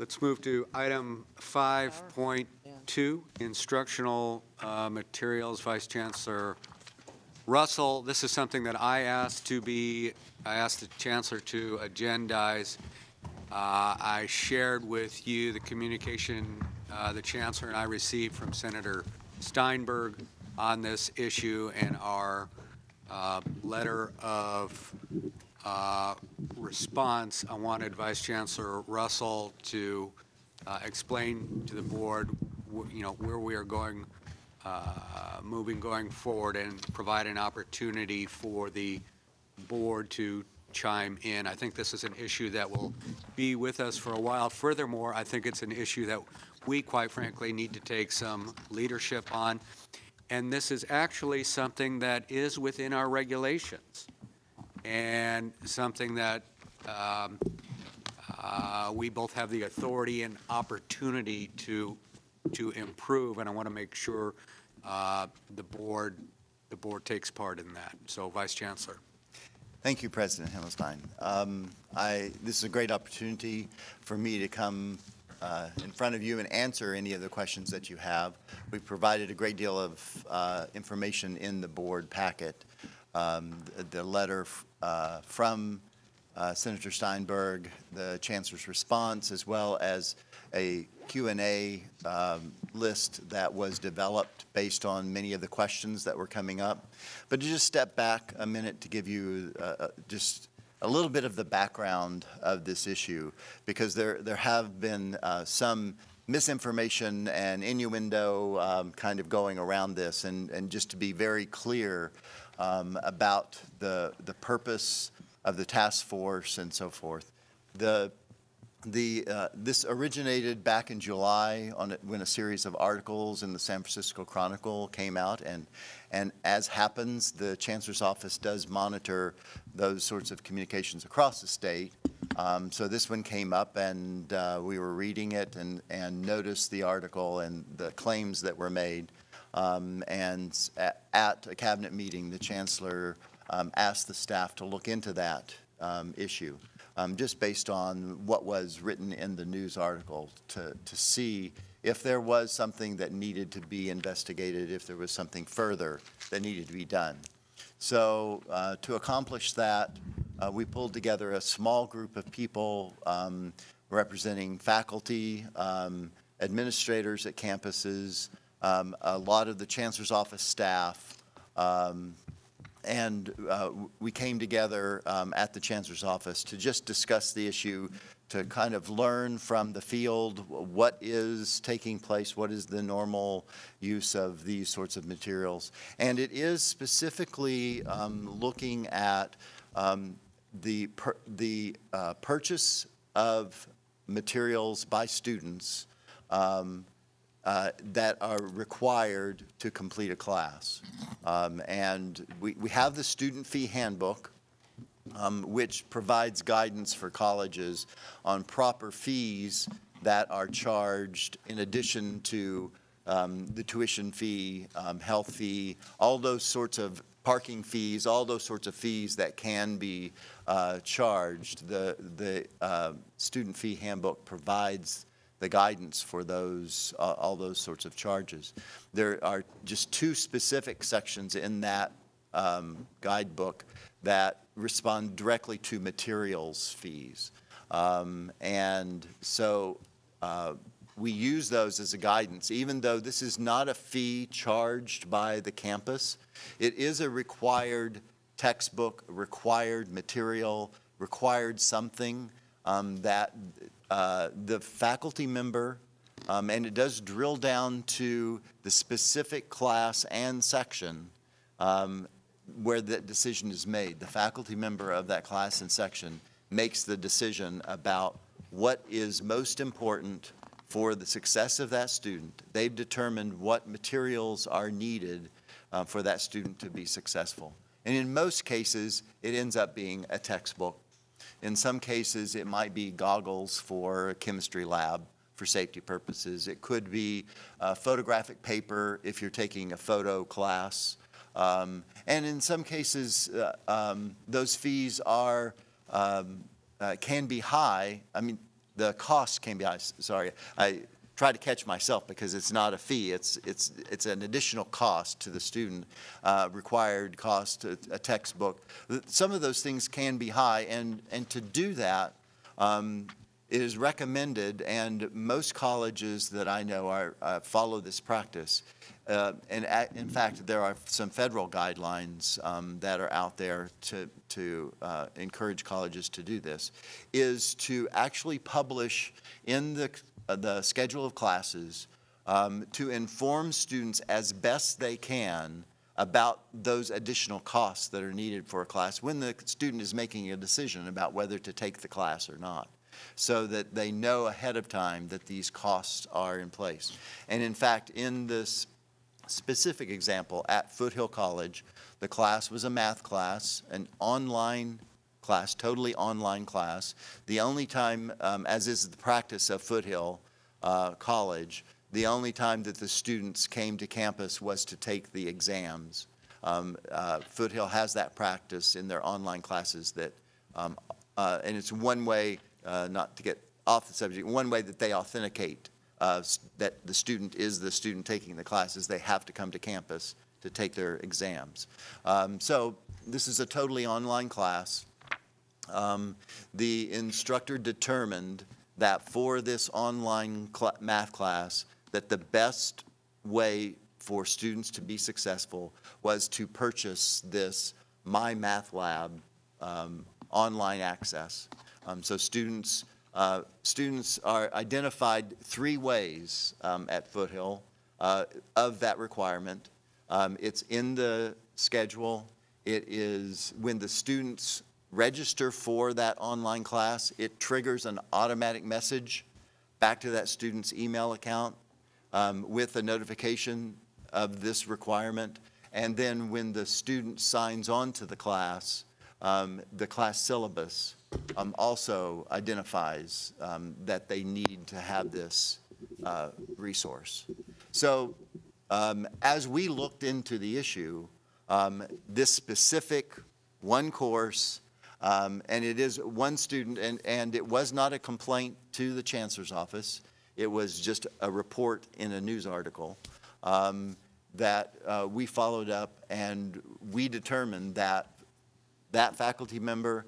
Let's move to item 5.2, Instructional Materials. Vice Chancellor Russell, this is something that I asked the Chancellor to agendize. I shared with you the communication the Chancellor and I received from Senator Steinberg on this issue, and our letter of response. I wanted Vice Chancellor Russell to explain to the board, where we are going, going forward, and provide an opportunity for the board to chime in. I think this is an issue that will be with us for a while. Furthermore, I think it's an issue that we, quite frankly, need to take some leadership on. And this is actually something that is within our regulations, and something that we both have the authority and opportunity to improve. And I want to make sure the board takes part in that. So, Vice Chancellor. Thank you, President Himmelstein. This is a great opportunity for me to come in front of you and answer any of the questions that you have. We've provided a great deal of information in the board packet. The letter from Senator Steinberg, the Chancellor's response, as well as a Q&A list that was developed based on many of the questions that were coming up. But to just step back a minute to give you just a little bit of the background of this issue, because there have been some misinformation and innuendo kind of going around this, and just to be very clear about the purpose of the task force and so forth. This originated back in July when a series of articles in the San Francisco Chronicle came out, and as happens, the Chancellor's Office does monitor those sorts of communications across the state. So this one came up, and we were reading it and noticed the article and the claims that were made. And at a cabinet meeting, the Chancellor asked the staff to look into that issue, just based on what was written in the news article, to see if there was something that needed to be investigated, if there was something further that needed to be done. So to accomplish that, we pulled together a small group of people representing faculty, administrators at campuses, a lot of the Chancellor's Office staff, and we came together at the Chancellor's Office to just discuss the issue, to kind of learn from the field what is taking place, what is the normal use of these sorts of materials. And it is specifically looking at the purchase of materials by students that are required to complete a class. And we have the student fee handbook, which provides guidance for colleges on proper fees that are charged in addition to the tuition fee, health fee, all those sorts of parking fees, all those sorts of fees that can be charged. The student fee handbook provides the guidance for those, all those sorts of charges. There are just two specific sections in that guidebook that respond directly to materials fees. And so we use those as a guidance. Even though this is not a fee charged by the campus, it is a required textbook, required material, required something that the faculty member, and it does drill down to the specific class and section where that decision is made. The faculty member of that class and section makes the decision about what is most important for the success of that student. They've determined what materials are needed for that student to be successful. And in most cases, it ends up being a textbook. In some cases, it might be goggles for a chemistry lab for safety purposes. It could be photographic paper if you're taking a photo class. And in some cases, those fees are can be high. I mean, the cost can be, sorry, I try to catch myself because it's not a fee. It's an additional cost to the student, required cost, a textbook. Some of those things can be high, and to do that, it is recommended, and most colleges that I know follow this practice. In fact, there are some federal guidelines that are out there to encourage colleges to do this, is to actually publish in the schedule of classes to inform students as best they can about those additional costs that are needed for a class when the student is making a decision about whether to take the class or not, so that they know ahead of time that these costs are in place. And in fact, in this specific example at Foothill College, the class was a math class, an online class, totally online class. The only time, as is the practice of Foothill College, the only time that the students came to campus was to take the exams. Foothill has that practice in their online classes that, and it's one way, not to get off the subject, one way that they authenticate that the student is the student taking the classes. They have to come to campus to take their exams. So this is a totally online class. The instructor determined that for this online math class, that the best way for students to be successful was to purchase this My Math Lab online access. So students are identified 3 ways at Foothill of that requirement. It's in the schedule. It is when the students register for that online class, it triggers an automatic message back to that student's email account with a notification of this requirement. And then when the student signs on to the class syllabus also identifies that they need to have this resource. So as we looked into the issue, this specific one course, and it is one student, and it was not a complaint to the chancellor's office. It was just a report in a news article that we followed up, and we determined that that faculty member,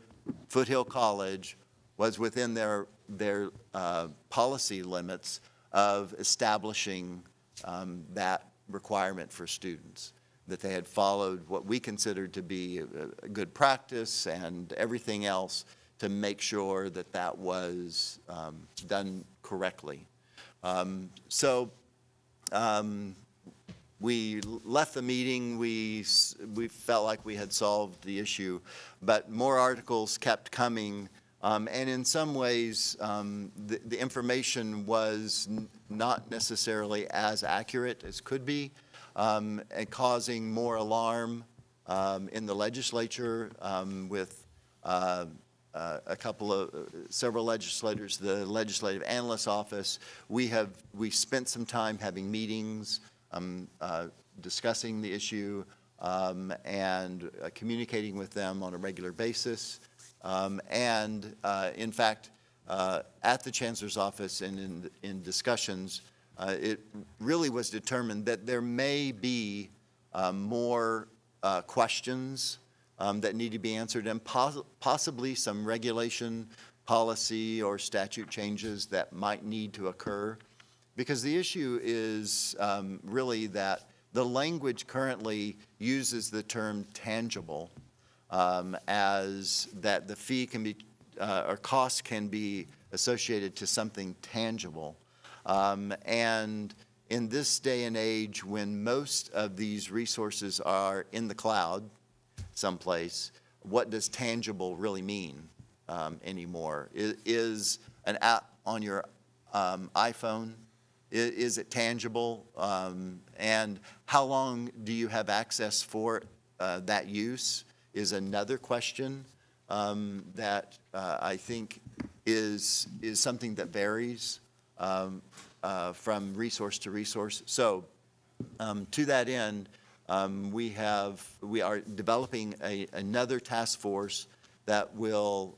Foothill College, was within their policy limits of establishing that requirement for students, that they had followed what we considered to be a good practice and everything else to make sure that that was done correctly. We left the meeting, we felt like we had solved the issue, but more articles kept coming, and in some ways the information was not necessarily as accurate as could be, and causing more alarm in the legislature with several legislators, the Legislative Analyst's Office. We spent some time having meetings, discussing the issue, and communicating with them on a regular basis. In fact, at the Chancellor's Office and in discussions, it really was determined that there may be more questions that need to be answered, and possibly some regulation, policy, or statute changes that might need to occur. Because the issue is really that the language currently uses the term tangible as that the fee can be, or cost can be associated to something tangible. And in this day and age, when most of these resources are in the cloud someplace, what does tangible really mean anymore? Is an app on your iPhone, is it tangible? And how long do you have access for that use is another question that I think is something that varies from resource to resource. So to that end, we are developing another task force that will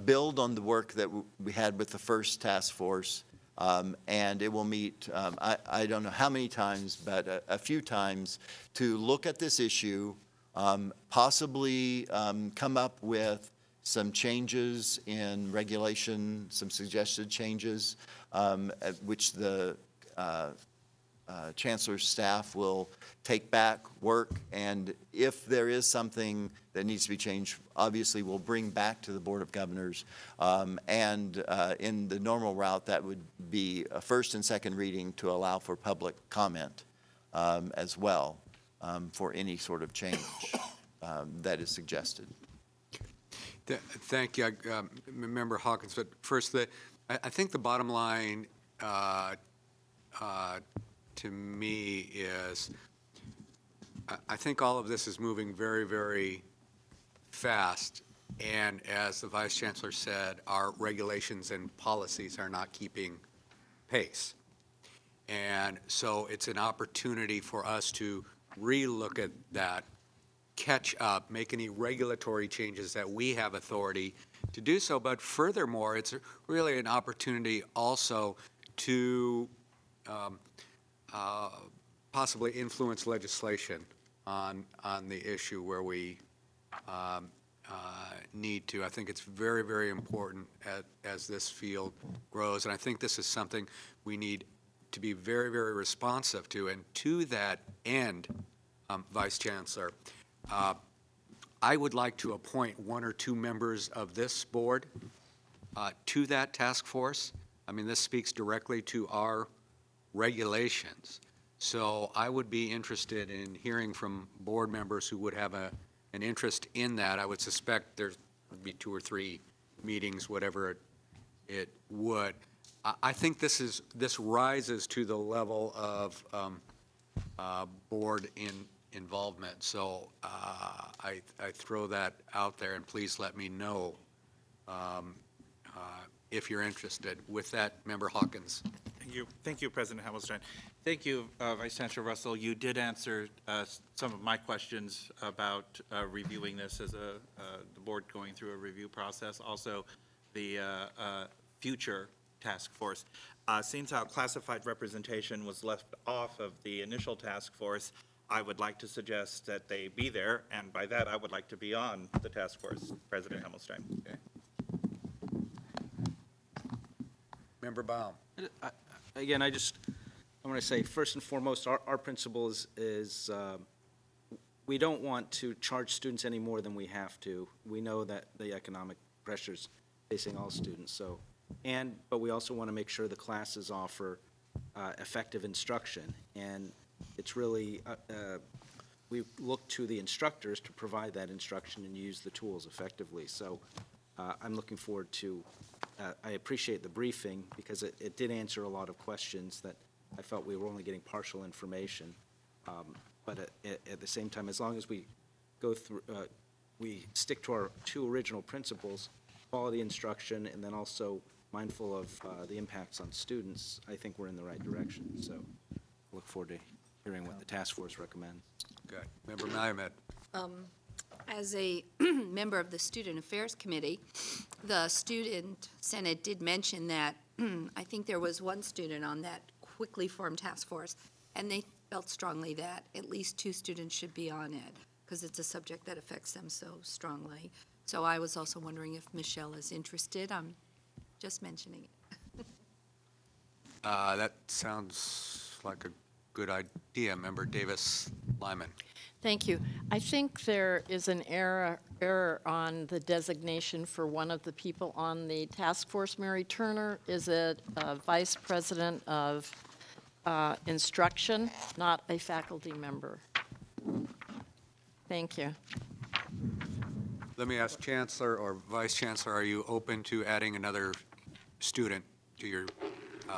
build on the work that we had with the first task force, and it will meet, I don't know how many times, but a few times to look at this issue, possibly come up with some changes in regulation, some suggested changes, which the Chancellor's staff will take back, work, and if there is something that needs to be changed, obviously we'll bring back to the Board of Governors. And in the normal route, that would be a first and second reading to allow for public comment as well for any sort of change that is suggested. Thank you, Member Hawkins. But first, I think the bottom line to me is I think all of this is moving very, very fast. And as the Vice Chancellor said, our regulations and policies are not keeping pace. And so it's an opportunity for us to relook at that, catch up, make any regulatory changes that we have authority to do so. But furthermore, it's really an opportunity also to possibly influence legislation on the issue where we need to. I think it's very, very important as this field grows, and I think this is something we need to be very, very responsive to. And to that end, Vice Chancellor, I would like to appoint 1 or 2 members of this board to that task force. I mean, this speaks directly to our regulations. So I would be interested in hearing from board members who would have an interest in that. I would suspect there would be 2 or 3 meetings, whatever it would. I think this rises to the level of board involvement. So I throw that out there, and please let me know if you're interested. With that, Member Hawkins. Thank you, President Hamilton. Thank you, Vice Chancellor Russell. You did answer some of my questions about reviewing this as the board going through a review process. Also, the future task force. Seeing how classified representation was left off of the initial task force, I would like to suggest that they be there, and by that, I would like to be on the task force, President Hamilton. Okay. Member Baum. Again, I want to say, first and foremost, our principle is we don't want to charge students any more than we have to. We know that the economic pressures facing all students. But we also want to make sure the classes offer effective instruction. And it's really, we look to the instructors to provide that instruction and use the tools effectively. So I'm looking forward to, I appreciate the briefing because it did answer a lot of questions that I felt we were only getting partial information. But at the same time, as long as we go through, we stick to our 2 original principles, quality instruction, and then also mindful of the impacts on students, I think we're in the right direction. So I look forward to hearing what the task force recommends. Good. Member Malamud. As a member of the Student Affairs Committee, the Student Senate did mention that I think there was 1 student on that quickly formed task force, and they felt strongly that at least 2 students should be on it because it's a subject that affects them so strongly. So I was also wondering if Michelle is interested. I'm just mentioning it. That sounds like a good idea. Member Davis-Lyman. Thank you. I think there is an error on the designation for one of the people on the task force. Mary Turner is a vice president of instruction, not a faculty member. Thank you. Let me ask Chancellor or Vice Chancellor, are you open to adding another student to your?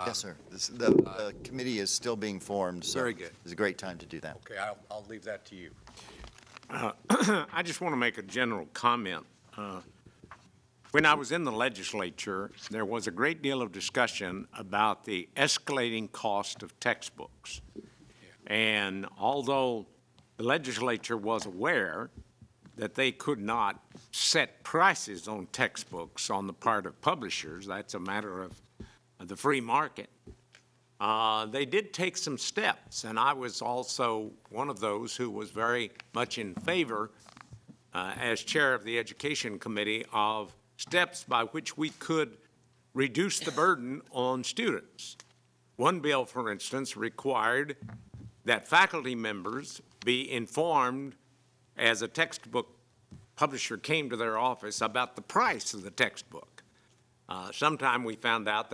Yes, sir. The committee is still being formed, so Very good. it's a great time to do that. Okay, I'll leave that to you. I just want to make a general comment. When I was in the legislature, there was a great deal of discussion about the escalating cost of textbooks. And although the legislature was aware that they could not set prices on textbooks on the part of publishers. That's a matter of the free market. They did take some steps, and I was also one of those who was very much in favor, as chair of the Education Committee, of steps by which we could reduce the burden on students. One bill, for instance, required that faculty members be informed as a textbook publisher came to their office about the price of the textbook. Sometime we found out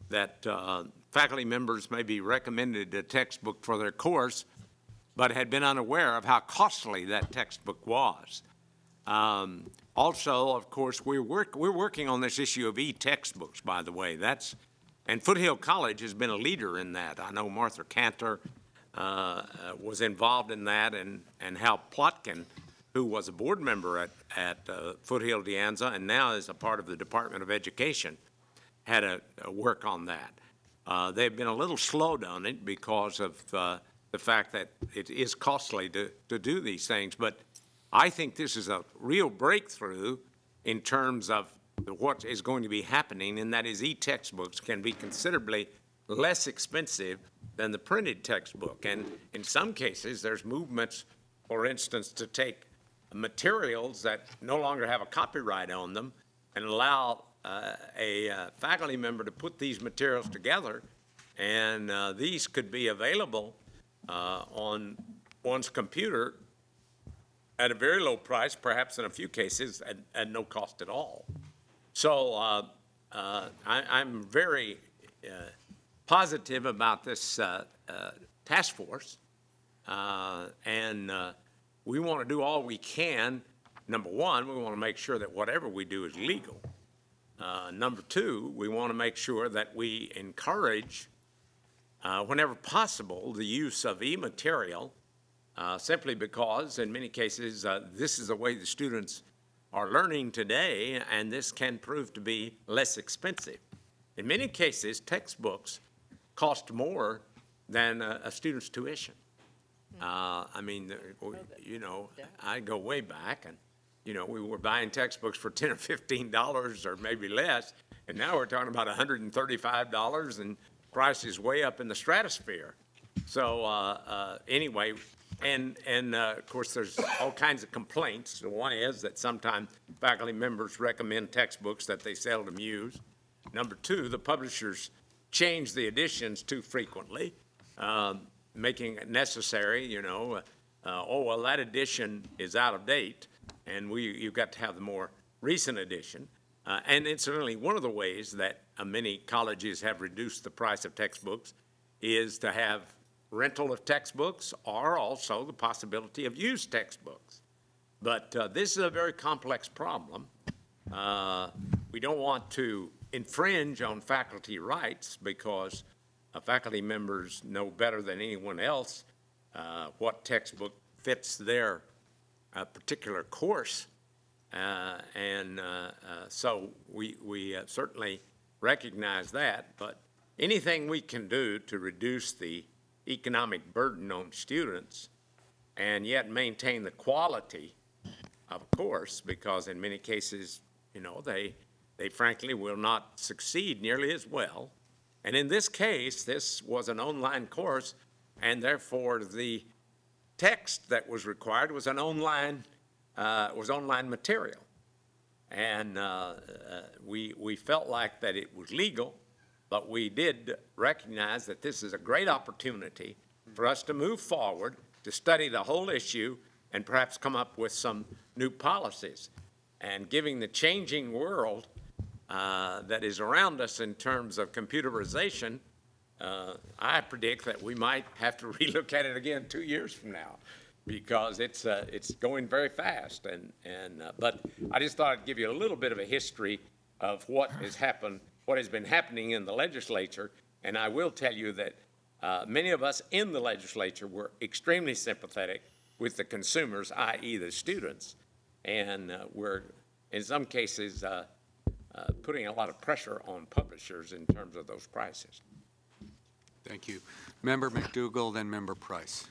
that faculty members may be recommended a textbook for their course, but had been unaware of how costly that textbook was. Also, of course, we're working on this issue of e-textbooks, by the way. And Foothill College has been a leader in that. I know Martha Cantor was involved in that, and Hal Plotkin, who was a board member at Foothill De Anza and now is a part of the Department of Education, had a work on that. They've been a little slowed on it because of the fact that it is costly to do these things. But I think this is a real breakthrough in terms of what is going to be happening, and that is e-textbooks can be considerably less expensive than the printed textbook. And in some cases, there's movements, for instance, to take materials that no longer have a copyright on them and allow a faculty member to put these materials together, and these could be available on one's computer at a very low price, perhaps in a few cases at no cost at all. So I'm very positive about this task force, and we want to do all we can. Number one, we want to make sure that whatever we do is legal. Number two, we want to make sure that we encourage, whenever possible, the use of e-material, simply because, in many cases, this is the way the students are learning today, and this can prove to be less expensive. In many cases, textbooks cost more than a student's tuition. I mean, you know, I go way back, and, you know, we were buying textbooks for $10 or $15 or maybe less, and now we're talking about $135, and prices way up in the stratosphere. So anyway, and of course, there's all kinds of complaints. One is that sometimes faculty members recommend textbooks that they seldom use. Number two, the publishers change the editions too frequently, making it necessary, you know, oh, well, that edition is out of date, and you've got to have the more recent edition. And incidentally, one of the ways that many colleges have reduced the price of textbooks is to have rental of textbooks, or also the possibility of used textbooks. But this is a very complex problem. We don't want to infringe on faculty rights, because faculty members know better than anyone else what textbook fits their particular course. So we certainly recognize that, but anything we can do to reduce the economic burden on students and yet maintain the quality of a course, because in many cases, you know, they frankly will not succeed nearly as well. And in this case, this was an online course, and therefore the text that was required was an online material. And we felt like that it was legal, but we did recognize that this is a great opportunity for us to move forward, to study the whole issue, and perhaps come up with some new policies. And given the changing world that is around us in terms of computerization, I predict that we might have to relook at it again 2 years from now, because it's going very fast. But I just thought I'd give you a little bit of a history of what has happened, what has been happening in the legislature. And I will tell you that many of us in the legislature were extremely sympathetic with the consumers, i.e. the students, and we're in some cases putting a lot of pressure on publishers in terms of those prices. Thank you. Member McDougall, then Member Price.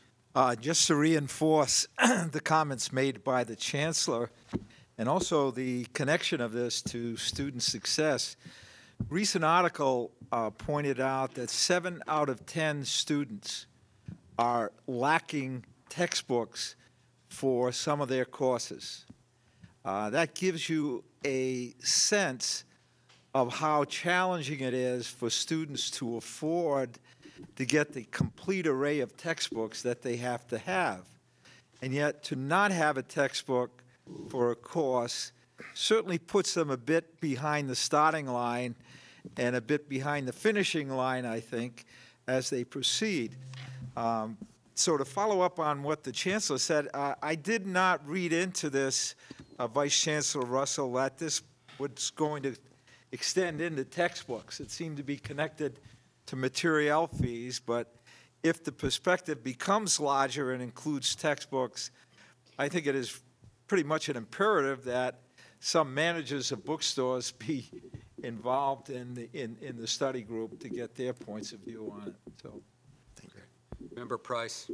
Just to reinforce the comments made by the Chancellor, and also the connection of this to student success. Recent article pointed out that 7 out of 10 students are lacking textbooks for some of their courses. That gives you a sense of how challenging it is for students to afford to get the complete array of textbooks that they have to have. And yet, to not have a textbook for a course certainly puts them a bit behind the starting line and a bit behind the finishing line, I think, as they proceed. So to follow up on what the Chancellor said, I did not read into this, Vice Chancellor Russell, that this was going to extend into textbooks. It seemed to be connected to material fees, but if the perspective becomes larger and includes textbooks, I think it is pretty much an imperative that some managers of bookstores be involved in the study group to get their points of view on it. So, Member Price.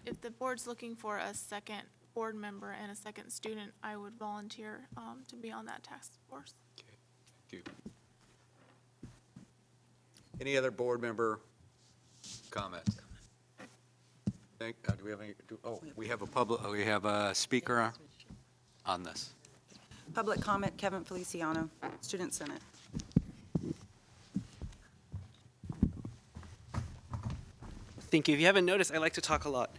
If the board's looking for a second board member and a second student, I would volunteer to be on that task force. Okay. Thank you. Any other board member comments? Do we have any? We have a speaker on this. Public comment, Kevin Feliciano, Student Senate. Thank you. If you haven't noticed, I like to talk a lot.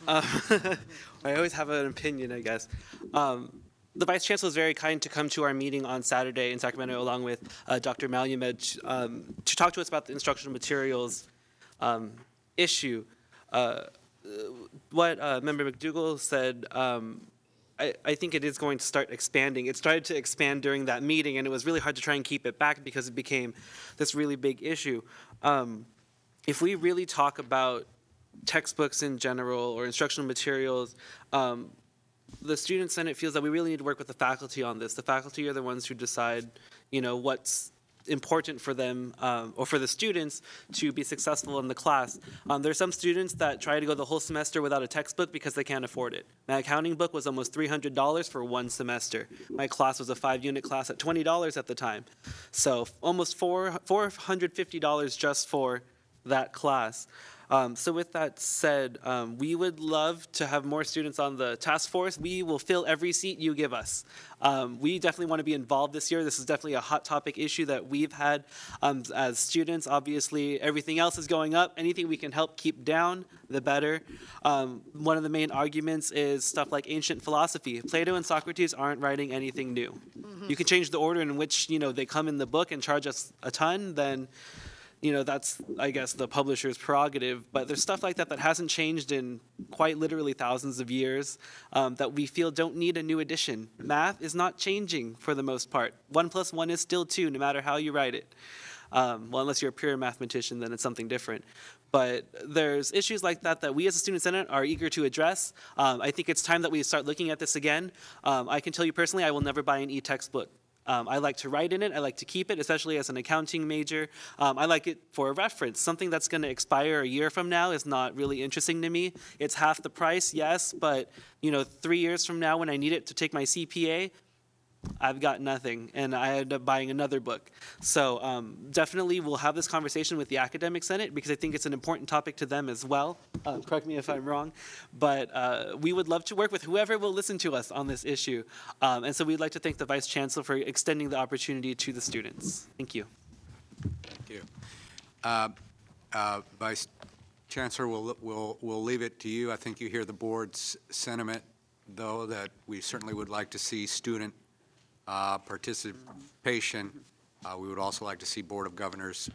I always have an opinion, I guess. The Vice Chancellor is very kind to come to our meeting on Saturday in Sacramento along with Dr. Malumed to talk to us about the instructional materials issue. What Member McDougall said, I think it is going to start expanding. It started to expand during that meeting, and it was really hard to try and keep it back because it became this really big issue. If we really talk about textbooks in general or instructional materials, the Student Senate feels that we really need to work with the faculty on this. The faculty are the ones who decide, what's important for them or for the students to be successful in the class. There are some students that try to go the whole semester without a textbook because they can't afford it. My accounting book was almost $300 for one semester. My class was a 5-unit class at $20 at the time. So almost $450 just for that class. So with that said, we would love to have more students on the task force. We will fill every seat you give us. We definitely want to be involved this year. This is definitely a hot topic issue that we've had as students. Obviously, everything else is going up. Anything we can help keep down, the better. One of the main arguments is stuff like ancient philosophy. Plato and Socrates aren't writing anything new. You can change the order in which, they come in the book and charge us a ton, then that's, I guess, the publisher's prerogative. But there's stuff like that that hasn't changed in quite literally thousands of years that we feel don't need a new edition. Math is not changing for the most part. 1 + 1 is still 2, no matter how you write it. Well, unless you're a pure mathematician, then it's something different. But there's issues like that that we as a Student Senate are eager to address. I think it's time that we start looking at this again. I can tell you personally, I will never buy an e-textbook. I like to write in it. I like to keep it, especially as an accounting major. I like it for a reference. Something that's going to expire a year from now is not really interesting to me. It's half the price, yes, but 3 years from now when I need it to take my CPA, I've got nothing, and I end up buying another book. So definitely we'll have this conversation with the Academic Senate because I think it's an important topic to them as well. Correct me if I'm wrong. But we would love to work with whoever will listen to us on this issue. And so we'd like to thank the Vice Chancellor for extending the opportunity to the students. Thank you. Thank you. Vice Chancellor, we'll leave it to you. I think you hear the board's sentiment, though, that we certainly would like to see student participation. We would also like to see Board of Governors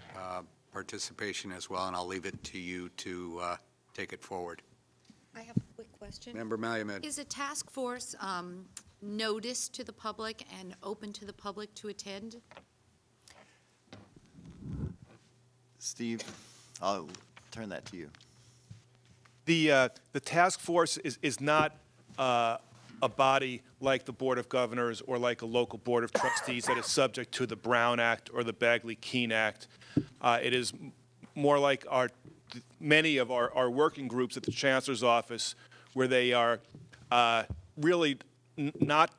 participation as well, and I'll leave it to you to take it forward. I have a quick question. Member Malumed. Is a task force noticed to the public and open to the public to attend? Steve, I'll turn that to you. The task force is not a body like the Board of Governors or like a local Board of Trustees that is subject to the Brown Act or the Bagley-Keene Act. It is more like many of our working groups at the Chancellor's office, where they are really not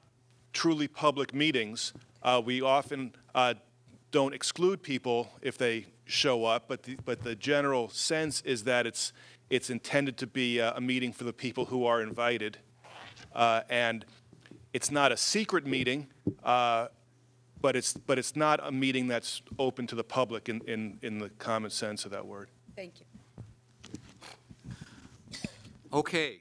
truly public meetings, we often don't exclude people if they show up, but the general sense is that it's intended to be a meeting for the people who are invited. And it's not a secret meeting, but it's not a meeting that's open to the public in the common sense of that word. Thank you. Okay.